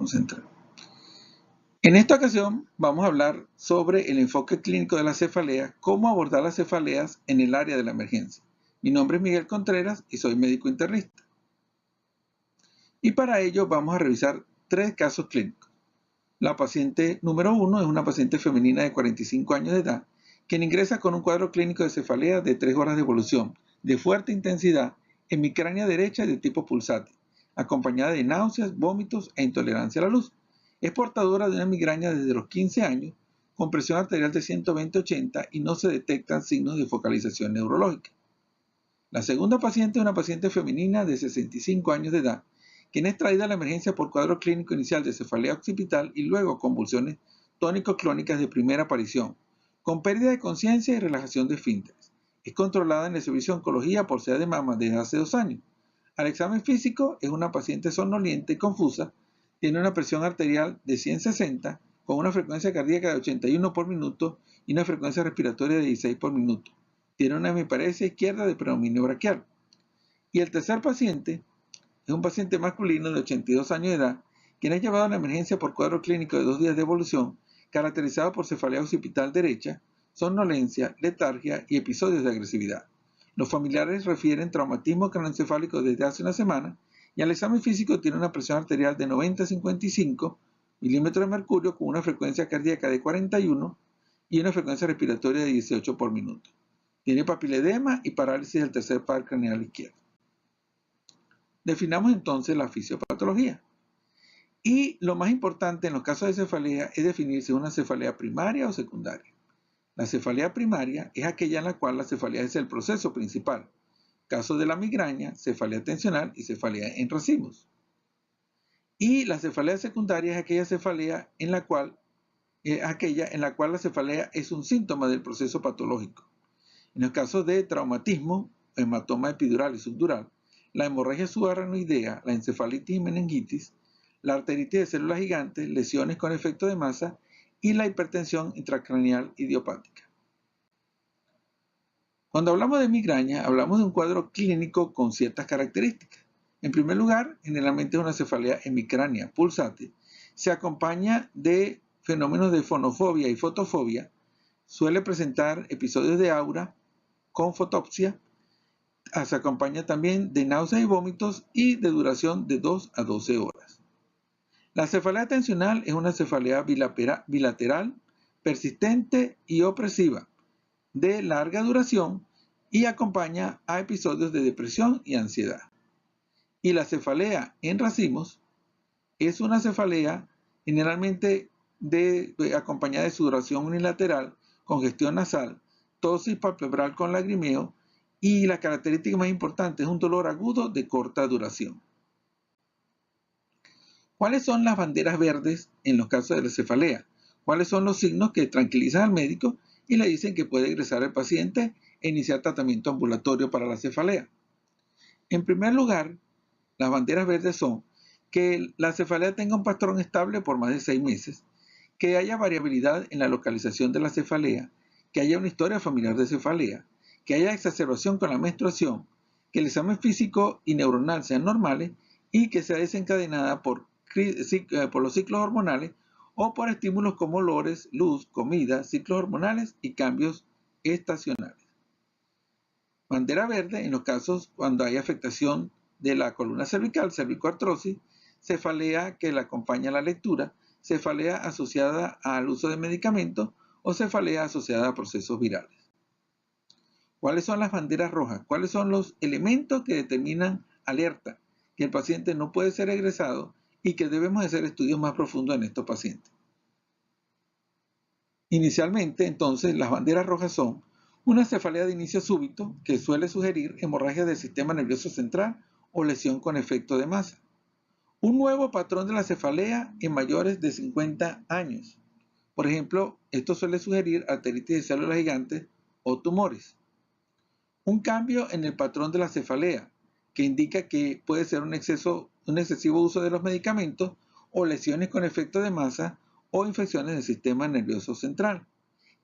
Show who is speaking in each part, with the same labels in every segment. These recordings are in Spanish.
Speaker 1: nervioso central. En esta ocasión vamos a hablar sobre el enfoque clínico de la cefalea, cómo abordar las cefaleas en el área de la emergencia. Mi nombre es Miguel Contreras y soy médico internista. Y para ello vamos a revisar 3 casos clínicos. La paciente número 1 es una paciente femenina de 45 años de edad, quien ingresa con un cuadro clínico de cefalea de 3 horas de evolución, de fuerte intensidad, hemicrania derecha de tipo pulsátil, acompañada de náuseas, vómitos e intolerancia a la luz. Es portadora de una migraña desde los 15 años, con presión arterial de 120/80 y no se detectan signos de focalización neurológica. La segunda paciente es una paciente femenina de 65 años de edad, quien es traída a la emergencia por cuadro clínico inicial de cefalea occipital y luego convulsiones tónico-clónicas de primera aparición, con pérdida de conciencia y relajación de esfínteres. Es controlada en el servicio de oncología por SEA de mama desde hace 2 años. Al examen físico es una paciente somnoliente y confusa, tiene una presión arterial de 160 con una frecuencia cardíaca de 81 por minuto y una frecuencia respiratoria de 16 por minuto. Tiene una hemiparesia izquierda de predominio braquial. Y el tercer paciente es un paciente masculino de 82 años de edad, quien es llevado a la emergencia por cuadro clínico de 2 días de evolución, caracterizado por cefalea occipital derecha, somnolencia, letargia y episodios de agresividad. Los familiares refieren traumatismo craneoencefálico desde hace una semana y al examen físico tiene una presión arterial de 90/55 milímetros de mercurio con una frecuencia cardíaca de 41 y una frecuencia respiratoria de 18 por minuto. Tiene papiledema y parálisis del tercer par craneal izquierdo. Definamos entonces la fisiopatología. Y lo más importante en los casos de cefalea es definir si es una cefalea primaria o secundaria. La cefalea primaria es aquella en la cual la cefalea es el proceso principal. Caso de la migraña, cefalea tensional y cefalea en racimos. Y la cefalea secundaria es aquella cefalea en la cual la cefalea es un síntoma del proceso patológico. En el caso de traumatismo, hematoma epidural y subdural, la hemorragia subaracnoidea, la encefalitis y meningitis, la arteritis de células gigantes, lesiones con efecto de masa y la hipertensión intracraneal idiopática. Cuando hablamos de migraña, hablamos de un cuadro clínico con ciertas características. En primer lugar, generalmente es una cefalea hemicránea pulsátil. Se acompaña de fenómenos de fonofobia y fotofobia. Suele presentar episodios de aura con fotopsia. Se acompaña también de náuseas y vómitos y de duración de 2 a 12 horas. La cefalea tensional es una cefalea bilateral, persistente y opresiva, de larga duración y acompaña a episodios de depresión y ansiedad. Y la cefalea en racimos es una cefalea generalmente acompañada de sudoración unilateral, congestión nasal, tosis palpebral con lagrimeo y la característica más importante es un dolor agudo de corta duración. ¿Cuáles son las banderas verdes en los casos de la cefalea? ¿Cuáles son los signos que tranquilizan al médico y le dicen que puede ingresar al paciente e iniciar tratamiento ambulatorio para la cefalea? En primer lugar, las banderas verdes son que la cefalea tenga un patrón estable por más de 6 meses, que haya variabilidad en la localización de la cefalea, que haya una historia familiar de cefalea, que haya exacerbación con la menstruación, que el examen físico y neuronal sean normales y que sea desencadenada por los ciclos hormonales o por estímulos como olores, luz, comida, ciclos hormonales y cambios estacionales. Bandera verde en los casos cuando hay afectación de la columna cervical, cervicoartrosis, cefalea que la acompaña a la lectura, cefalea asociada al uso de medicamentos o cefalea asociada a procesos virales. ¿Cuáles son las banderas rojas? ¿Cuáles son los elementos que determinan alerta que el paciente no puede ser egresado y que debemos hacer estudios más profundos en estos pacientes? Inicialmente, entonces, las banderas rojas son una cefalea de inicio súbito que suele sugerir hemorragia del sistema nervioso central o lesión con efecto de masa. Un nuevo patrón de la cefalea en mayores de 50 años. Por ejemplo, esto suele sugerir arteritis de células gigantes o tumores. Un cambio en el patrón de la cefalea, que indica que puede ser un excesivo uso de los medicamentos o lesiones con efecto de masa o infecciones del sistema nervioso central.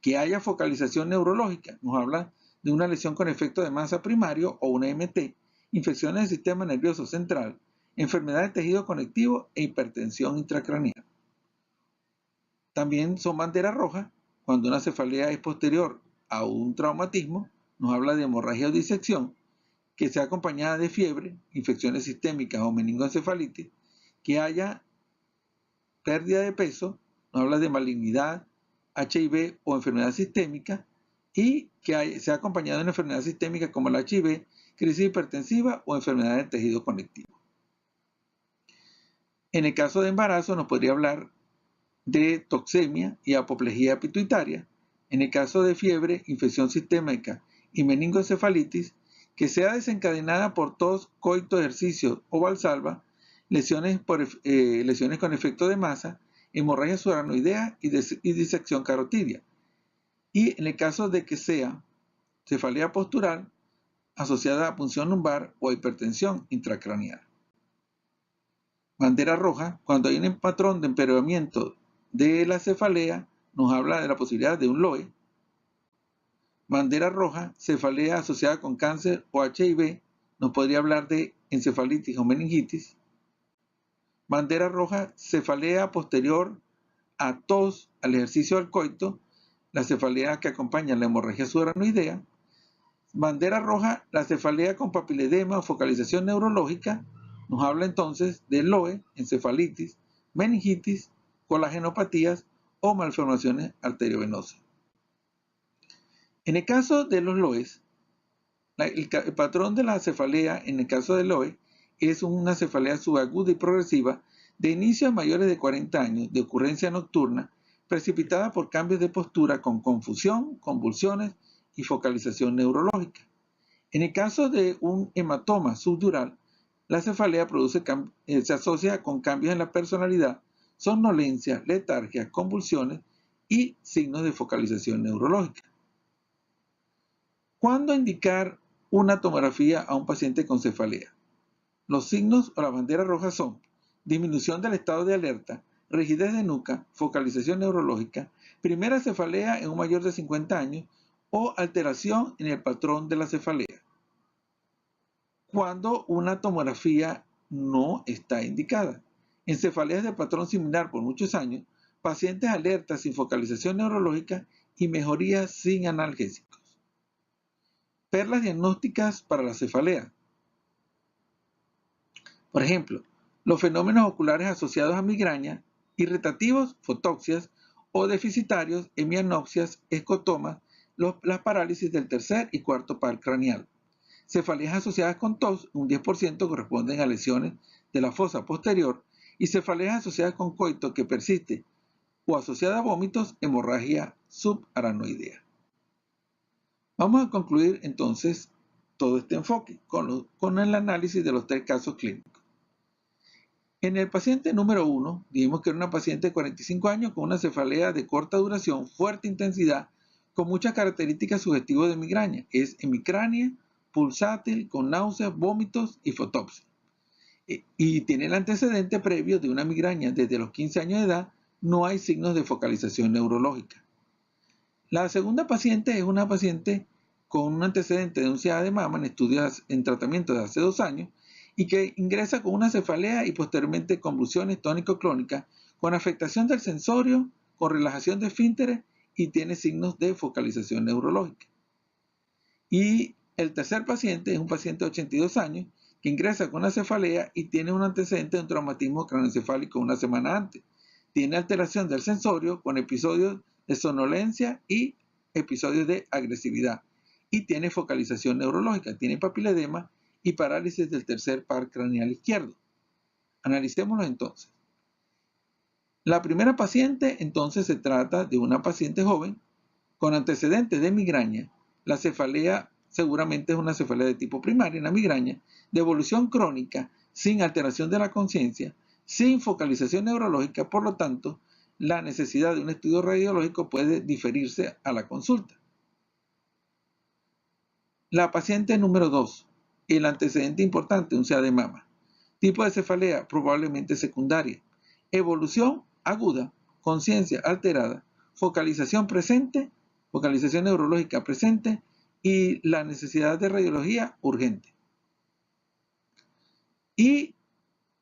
Speaker 1: Que haya focalización neurológica, nos habla de una lesión con efecto de masa primario o una MT, infecciones del sistema nervioso central, enfermedad del tejido conectivo e hipertensión intracraneal. También son bandera roja cuando una cefalea es posterior a un traumatismo, nos habla de hemorragia o disección, que sea acompañada de fiebre, infecciones sistémicas o meningoencefalitis, que haya pérdida de peso, nos habla de malignidad, HIV o enfermedad sistémica, y que sea acompañado de una enfermedad sistémica como la HIV, crisis hipertensiva o enfermedad del tejido conectivo. En el caso de embarazo nos podría hablar de toxemia y apoplejía pituitaria. En el caso de fiebre, infección sistémica y meningoencefalitis, que sea desencadenada por tos, coito, ejercicio o valsalva, lesiones con efecto de masa, hemorragia subaranoidea y disección carotidia. Y en el caso de que sea cefalea postural asociada a punción lumbar o a hipertensión intracraneal. Bandera roja, cuando hay un patrón de empeoramiento de la cefalea, nos habla de la posibilidad de un LOE. Bandera roja, cefalea asociada con cáncer o HIV, nos podría hablar de encefalitis o meningitis. Bandera roja, cefalea posterior a tos, al ejercicio del coito, la cefalea que acompaña la hemorragia subaranoidea. Bandera roja, la cefalea con papiledema o focalización neurológica, nos habla entonces de LOE, encefalitis, meningitis, colagenopatías o malformaciones arteriovenosas. En el caso de los LOEs, el patrón de la cefalea en el caso de LOE es una cefalea subaguda y progresiva de inicio a mayores de 40 años, de ocurrencia nocturna, precipitada por cambios de postura con confusión, convulsiones y focalización neurológica. En el caso de un hematoma subdural, la cefalea se asocia con cambios en la personalidad, somnolencia, letargia, convulsiones y signos de focalización neurológica. ¿Cuándo indicar una tomografía a un paciente con cefalea? Los signos o la bandera roja son disminución del estado de alerta, rigidez de nuca, focalización neurológica, primera cefalea en un mayor de 50 años o alteración en el patrón de la cefalea. Cuando una tomografía no está indicada. En cefaleas de patrón similar por muchos años, pacientes alertas sin focalización neurológica y mejoría sin analgésicos. Perlas diagnósticas para la cefalea. Por ejemplo, los fenómenos oculares asociados a migraña, irritativos, fotoxias, o deficitarios, hemianopsias, escotomas, las parálisis del tercer y cuarto par craneal. Cefaleas asociadas con tos, un 10% corresponden a lesiones de la fosa posterior, y cefaleas asociadas con coito que persiste o asociada a vómitos, hemorragia subaranoidea. Vamos a concluir entonces todo este enfoque con el análisis de los 3 casos clínicos. En el paciente número 1, dijimos que era una paciente de 45 años con una cefalea de corta duración, fuerte intensidad, con muchas características sugestivas de migraña. Es hemicránea, pulsátil, con náuseas, vómitos y fotopsia. Y tiene el antecedente previo de una migraña desde los 15 años de edad, no hay signos de focalización neurológica. La segunda paciente es una paciente con un antecedente de denunciada de mama en estudios en tratamiento de hace 2 años y que ingresa con una cefalea y posteriormente convulsiones tónico-clónicas con afectación del sensorio, con relajación de esfínteres y tiene signos de focalización neurológica. Y el tercer paciente es un paciente de 82 años que ingresa con una cefalea y tiene un antecedente de un traumatismo craneoencefálico una semana antes. Tiene alteración del sensorio con episodios de somnolencia y episodios de agresividad. Y tiene focalización neurológica, tiene papiledema y parálisis del tercer par craneal izquierdo. Analicémoslo entonces. La primera paciente entonces se trata de una paciente joven con antecedentes de migraña. La cefalea seguramente es una cefalea de tipo primaria, una migraña de evolución crónica sin alteración de la conciencia, sin focalización neurológica, por lo tanto, la necesidad de un estudio radiológico puede diferirse a la consulta. La paciente número 2, el antecedente importante, un CA de mama. Tipo de cefalea, probablemente secundaria. Evolución aguda, conciencia alterada, focalización presente, focalización neurológica presente y la necesidad de radiología urgente. Y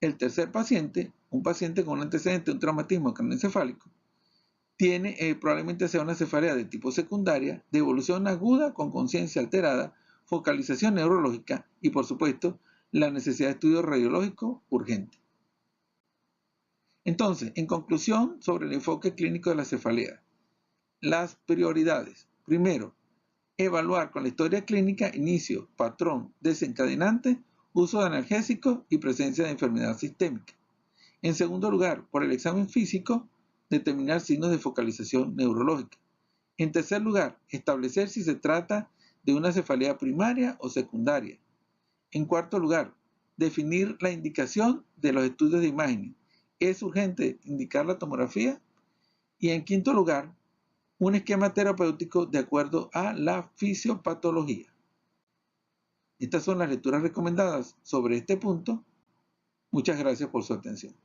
Speaker 1: El tercer paciente, un paciente con un antecedente de un traumatismo craneoencefálico, probablemente sea una cefalea de tipo secundaria, de evolución aguda con conciencia alterada, focalización neurológica y, por supuesto, la necesidad de estudio radiológico urgente. Entonces, en conclusión sobre el enfoque clínico de la cefalea, las prioridades. Primero, evaluar con la historia clínica inicio, patrón, desencadenante, uso de analgésicos y presencia de enfermedad sistémica. En segundo lugar, por el examen físico, determinar signos de focalización neurológica. En tercer lugar, establecer si se trata de una cefalea primaria o secundaria. En cuarto lugar, definir la indicación de los estudios de imagen. ¿Es urgente indicar la tomografía? Y en quinto lugar, un esquema terapéutico de acuerdo a la fisiopatología. Estas son las lecturas recomendadas sobre este punto. Muchas gracias por su atención.